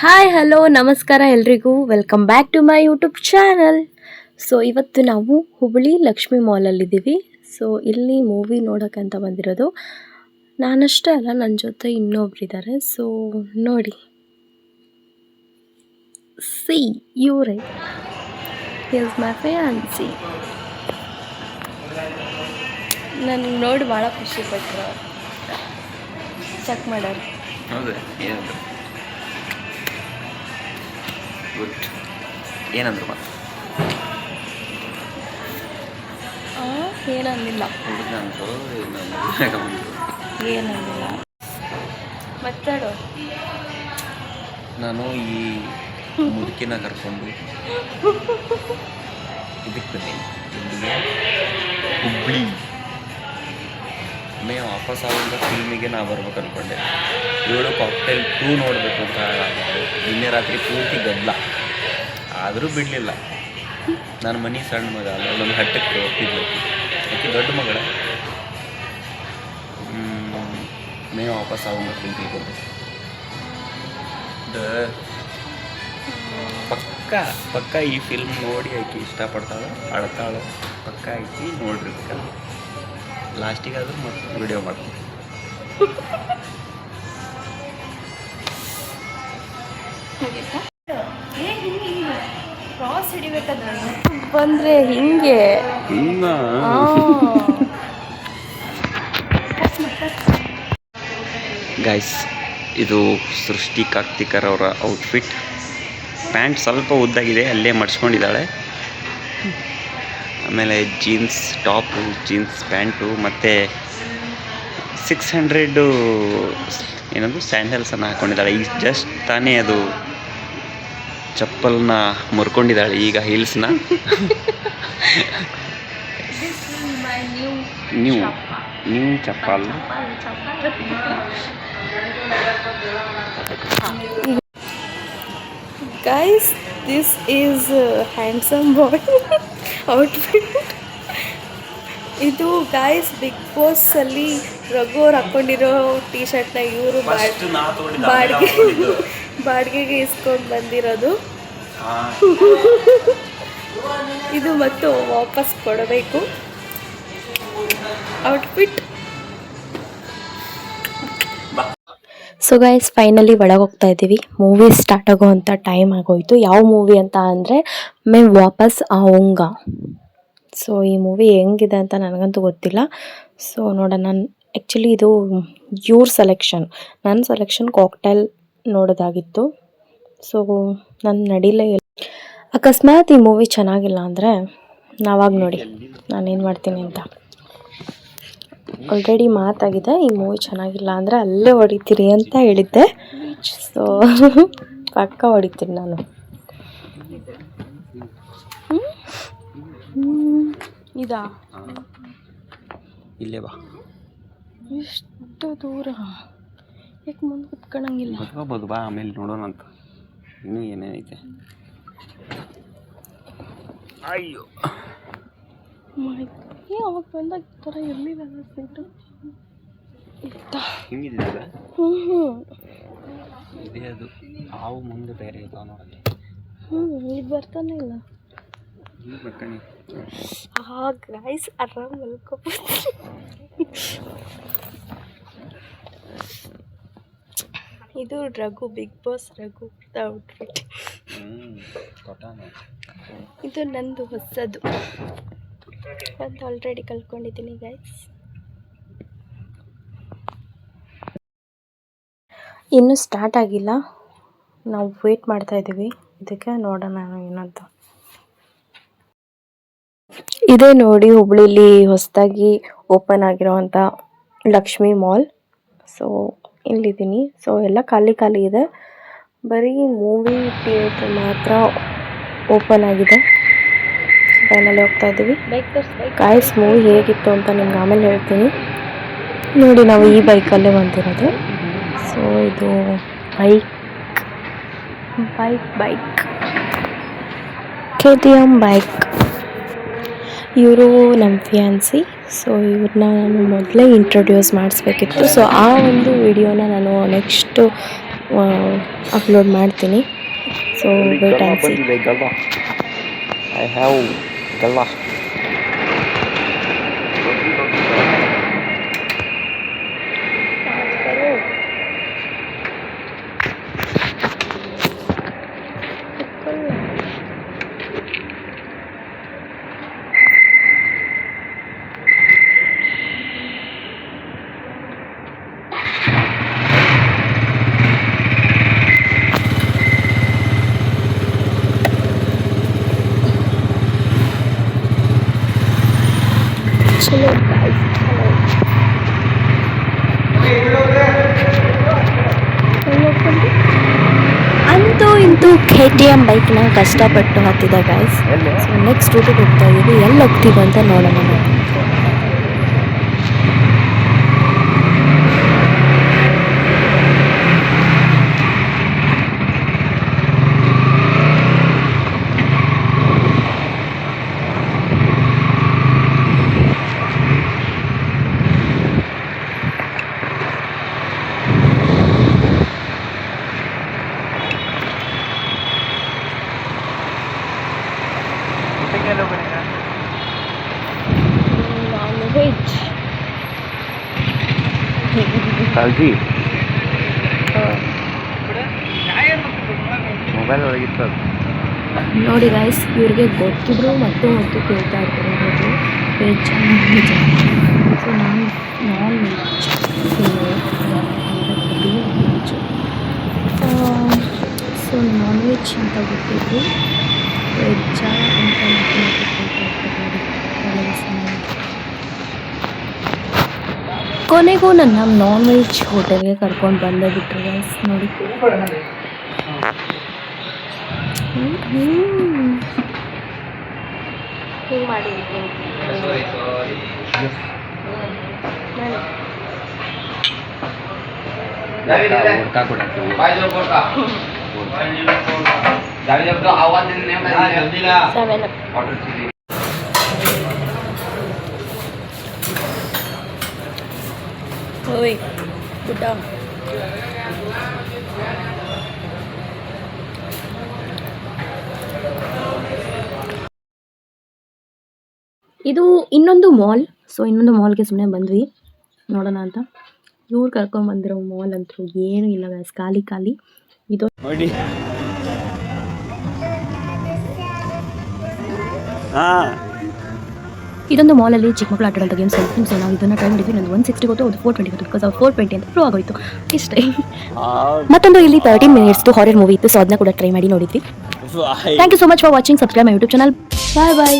Hi hello ನಮಸ್ಕಾರ ಎಲ್ರಿಗೂ, welcome back to my YouTube channel. So ಇವತ್ತು ನಾವು ಹುಬ್ಬಳ್ಳಿ ಲಕ್ಷ್ಮಿ ಮಾಲಲ್ಲಿದ್ದೀವಿ. ಸೊ ಇಲ್ಲಿ ಮೂವಿ ನೋಡೋಕ್ಕಂತ ಬಂದಿರೋದು. ನಾನಷ್ಟೇ ಅಲ್ಲ, ನನ್ನ ಜೊತೆ ಇನ್ನೊಬ್ರಿದ್ದಾರೆ. ಸೊ ನೋಡಿ, ಸಿ ಇವರೇ ಈಸ್ ಮೈ ಫ್ಯಾನ್ಸಿ. ನನಗೆ ನೋಡಿ ಭಾಳ ಖುಷಿ ಪಟ್ಟರು. ಚೆಕ್ ಮಾಡೋರು. ಹೌದು, ಏನಂದ್ರು ಗುಡ್, ಏನಂದ್ರು ಮತ್ತೆ ಏನಂದಿಲ್ಲ, ಏನಂದಿಲ್ಲ. ಮಾತಾಡು. ನಾನು ಈ ಮುದುಕಿನ ಕರ್ಕೊಂಡು ಇದಕ್ಕೆ ಬಂದೀನಿ, ಹುಬ್ಳಿ. ಮೇ ವಾಪಸ್ ಆಗುವಂಥ ಫಿಲ್ಮಿಗೆ ನಾ ಬರ್ಬೇಕು ಅಂದ್ಕೊಂಡೆ. ಇವಳು ಕಾಕ್ಟೇಲ್ 2 ನೋಡಬೇಕು ಅಂತ ನಿನ್ನೆ ರಾತ್ರಿ ಪೂರ್ತಿ ಗದ್ದಲ, ಆದರೂ ಬಿಡಲಿಲ್ಲ. ನನ್ನ ಮನೆ ಸಣ್ಣ ಮಗ ಅಲ್ಲ, ನನ್ನ ಹಟ್ಟಕ್ಕೆ ಒಪ್ಪಿದ್ಲು. ಆಕೆ ದೊಡ್ಡ ಮಗಳ. ಮೇ ವಾಪಸ್ ಆಗುವಂಥ ಫಿಲ್ಮಿಗೆ ಬಂದೆ. ಪಕ್ಕ ಈ ಫಿಲ್ಮ್ ನೋಡಿ ಆಕೆ ಇಷ್ಟಪಡ್ತಾಳೆ, ಅಳ್ತಾಳೆ. ಪಕ್ಕ ಆಕಿ ನೋಡಿರ್ಬೇಕಲ್ಲ. ಲಾಸ್ಟಿಗಾದ್ರೂ ಮತ್ತೆ ವಿಡಿಯೋ ಮಾಡ್ತೀನಿ. ಕ್ರಾಸ್ ಹಿಡಿಬೇಕಾದ್ರೆ ಬಂದರೆ ಹಿಂಗೆ ಗೈಸ್, ಇದು ಸೃಷ್ಟಿ ಕಾರ್ತಿಕರ್ ಅವರ ಔಟ್ಫಿಟ್. ಪ್ಯಾಂಟ್ ಸ್ವಲ್ಪ ಉದ್ದಾಗಿದೆ, ಅಲ್ಲೇ ಮಡ್ಸ್ಕೊಂಡಿದ್ದಾಳೆ. ಆಮೇಲೆ ಜೀನ್ಸ್ ಟಾಪು, ಜೀನ್ಸ್ ಪ್ಯಾಂಟು, ಮತ್ತು 600 ಏನದು ಸ್ಯಾಂಡಲ್ಸನ್ನು ಹಾಕ್ಕೊಂಡಿದ್ದಾಳೆ. ಈಗ ಜಸ್ಟ್ ತಾನೇ ಅದು ಚಪ್ಪಲ್ನ ಮುರ್ಕೊಂಡಿದ್ದಾಳೆ, ಈಗ ಹೀಲ್ಸ್ನ. New chappal. Guys, this is handsome boy outfit. ಇದು ಗಾಯ್ಸ್ ಬಿಗ್ ಬಾಸ್ ಅಲ್ಲಿ ರಘು ಹಾಕೊಂಡಿರೋ ಟೀ ಶರ್ಟ್ನ ಇವರು ಬಾಡಿಗೆಗೆ ಇಸ್ಕೊಂಡು ಬಂದಿರೋದು. ಇದು ಮತ್ತು ವಾಪಸ್ ಕೊಡಬೇಕು ಔಟ್ಫಿಟ್. ಸೊ ಗೈಸ್, ಫೈನಲಿ ಒಳಗೆ ಹೋಗ್ತಾ ಇದ್ದೀವಿ. ಮೂವಿ ಸ್ಟಾರ್ಟ್ ಆಗೋವಂಥ ಟೈಮ್ ಆಗೋಯಿತು. ಯಾವ ಮೂವಿ ಅಂತ ಅಂದರೆ ಮೇ ವಾಪಸ್ ಆऊंगा. ಸೊ ಈ ಮೂವಿ ಹೆಂಗಿದೆ ಅಂತ ನನಗಂತೂ ಗೊತ್ತಿಲ್ಲ. ಸೊ ನೋಡೋಣ. ನಾನು ಆ್ಯಕ್ಚುಲಿ ಇದು ಇವ್ರ ಸೆಲೆಕ್ಷನ್, ನನ್ನ ಸೆಲೆಕ್ಷನ್ ಕಾಕ್ಟೈಲ್ ನೋಡೋದಾಗಿತ್ತು. ಸೊ ನಾನು ನಡೀಲೇ ಇಲ್ಲ. ಅಕಸ್ಮಾತ್ ಈ ಮೂವಿ ಚೆನ್ನಾಗಿಲ್ಲ ಅಂದರೆ ನಾವಾಗ ನೋಡಿ ನಾನೇನು ಮಾಡ್ತೀನಿ ಅಂತ. ಆಲ್ರೆಡಿ ಮಾತಾಗಿದೆ, ಈ ಮೂವಿ ಚೆನ್ನಾಗಿಲ್ಲ ಅಂದರೆ ಅಲ್ಲೇ ಹೊಡಿತೀರಿ ಅಂತ ಹೇಳಿದ್ದೆ. ಸೊ ಪಕ್ಕ ಹೊಡಿತೀನಿ ನಾನು. ಇದಾ ಇಲ್ಲೇ ಬಾ. ಎಷ್ಟು ದೂರ ಯಾಕೆ ಮುಂದೆ ಕುತ್ಕೊಳ್ಳಂಗಿಲ್ಲ? ಕುತ್ಕೋಬೋದು ಬಾ, ಆಮೇಲೆ ನೋಡೋಣ ಅಂತ. ಇನ್ನೂ ಏನೇನೈತೆ. ಅಯ್ಯೋ ಅವಾಗ ಬಂದಾಗ ಈ ಥರ ಇರಲಿಲ್ಲ ಸೀಟು. ಹಿಂಗಿದ್ದಿಲ್ಲ. ಇದೇ ಅದು ಹಾವು ಮುಂದೆ ಬೇರೆ ಇದಾವೆ ನೋಡಲ್ಲಿ. ಈಗ ಬರ್ತಾನೆ ಇಲ್ಲ. ಗೈಸ್, ಆರಾಮ್ ಮಲ್ಕೋಬೋದು. ಇದು Raghu, big boss Raghu outfit. ಇದು ನಂದು ಹೊಸದು, ಒಂದು ಆಲ್ರೆಡಿ ಕಲ್ತ್ಕೊಂಡಿದ್ದೀನಿ ಗೈಸ್. ಇನ್ನೂ ಸ್ಟಾರ್ಟ್ ಆಗಿಲ್ಲ, ನಾವು ವೇಟ್ ಮಾಡ್ತಾ ಇದ್ದೀವಿ. ಇದಕ್ಕೆ ನೋಡೋಣ ಏನಂತ. ಇದೇ ನೋಡಿ ಹುಬ್ಳಿಲಿ ಹೊಸದಾಗಿ ಓಪನ್ ಆಗಿರೋವಂಥ ಲಕ್ಷ್ಮಿ ಮಾಲ್. ಸೊ ಇಲ್ಲಿದ್ದೀನಿ. ಸೊ ಎಲ್ಲ ಖಾಲಿ ಖಾಲಿ ಇದೆ, ಬರೀ ಮೂವಿ ಥಿಯೇಟ್ರ್ ಮಾತ್ರ ಓಪನ್ ಆಗಿದೆ. ಫೈನಲಿ ಹೋಗ್ತಾ ಇದ್ದೀವಿ. ಗಾಯ್ಸ್, ಮೂವಿ ಹೇಗಿತ್ತು ಅಂತ ನಿಮ್ಗೆ ಆಮೇಲೆ ಹೇಳ್ತೀನಿ. ನೋಡಿ, ನಾವು ಈ ಬೈಕಲ್ಲೇ ಬಂದಿರೋದು. ಸೊ ಇದು ಬೈಕ್ KTM ಬೈಕ್. ಇವರು ನಮ್ಮ ಫಿಯಾನ್ಸಿ. ಸೊ ಇವ್ರನ್ನ ನಾನು ಮೊದಲೇ ಇಂಟ್ರೊಡ್ಯೂಸ್ ಮಾಡಿಸ್ಬೇಕಿತ್ತು. ಸೊ ಆ ಒಂದು ವಿಡಿಯೋನ ನಾನು ನೆಕ್ಸ್ಟು ಅಪ್ಲೋಡ್ ಮಾಡ್ತೀನಿ. So wait and see. I have ಗಲ್ಲ. ಚಲೋ guys, ಅಂತೂ ಇಂತೂ KTM ಬೈಕ್ನ ಕಷ್ಟಪಟ್ಟು ಹತ್ತಿದ ಗೈಸ್. ಸೊ ನೆಕ್ಸ್ಟ್ ರೂಟಿಗೆ ಹೋಗ್ತಾ ಇದ್ದೀವಿ. ಎಲ್ಲಿ ಹೋಗ್ತೀವಿ ಅಂತ ನೋಡೋಣ. Non-veg. ಕಾಲ್ಜಿ ಮೊಬೈಲ್ ಒಳಗಿತ್ತು ಅದು. ನೋಡಿ ಗೈಸ್, ಇವ್ರಿಗೆ ಗೊತ್ತಿದ್ರು ಮತ್ತು ಕೇಳ್ತಾ ಇರ್ತಾರೆ ವೆಜ್ ವೆಜ್. ಸೊ ನಾನು non veg veg. So non veg ಅಂತ ಗೊತ್ತಿದ್ರು, ವೆಜ್ಜ ಅಂತ ಕೇಳ್ತಾ ಇರ್ತಾರೆ. ಕೊನೆಗೂ ನನ್ನ ನಾನ್ ವೆಜ್ ಹೋಟೆಲ್ಗೆ ಕರ್ಕೊಂಡು ಬಂದೇ ಬಿಟ್ರು ಗೈಸ್. ನೋಡಿ ಹಿಂಗೆ ಮಾಡಿ ಹುಡ್ಕಾ ಕೊಡಕ್ಕೆ ಸೆವೆನ್. ಓಯ್ ಗುಡ್ಡ. ಇದು ಇನ್ನೊಂದು ಮಾಲ್. ಸೊ ಇನ್ನೊಂದು ಮಾಲ್ಗೆ ಸುಮ್ಮನೆ ಬಂದ್ವಿ ನೋಡೋಣ ಅಂತ. ಇವ್ರು ಕರ್ಕೊಂಡ್ಬಂದಿರೋ ಮಾಲ್ ಅಂತೂ ಏನೂ ಇಲ್ಲ ಗೈಸ್, ಖಾಲಿ ಖಾಲಿ. ಇದು ನೋಡಿ. ಹಾಂ, ಇದೊಂದು ಮಾಲಲ್ಲಿ ಚಿಕ್ಕ ಮಕ್ಕಳು ಆಟ ಆಡೋಂಥ ಗೇಮ್ಸ್ ಇರುತ್ತೆ. ಸೊ ನಾವು ಇದನ್ನು ಟ್ರೈ ಮಾಡಿದ್ವಿ. ನಂದು 160 ಗೊತ್ತು, ಅದು 420 ಗೊತ್ತು. ಬಿಕಾಸ್ ಅದು 420 ಅಂತ ಪ್ರೂವ್ ಆಗೋಯ್ತು ಇಷ್ಟೇ. ಮತ್ತೊಂದು ಇಲ್ಲಿ 13 ಮಿನಿಟ್ಸ್ದು ಹಾರರ್ ಮೂವಿ ಇತ್ತು. ಸೊ ಅದನ್ನ ಕೂಡ ಟ್ರೈ ಮಾಡಿ ನೋಡಿದ್ವಿ. Thank you so much for watching. Subscribe my YouTube channel. Bye bye.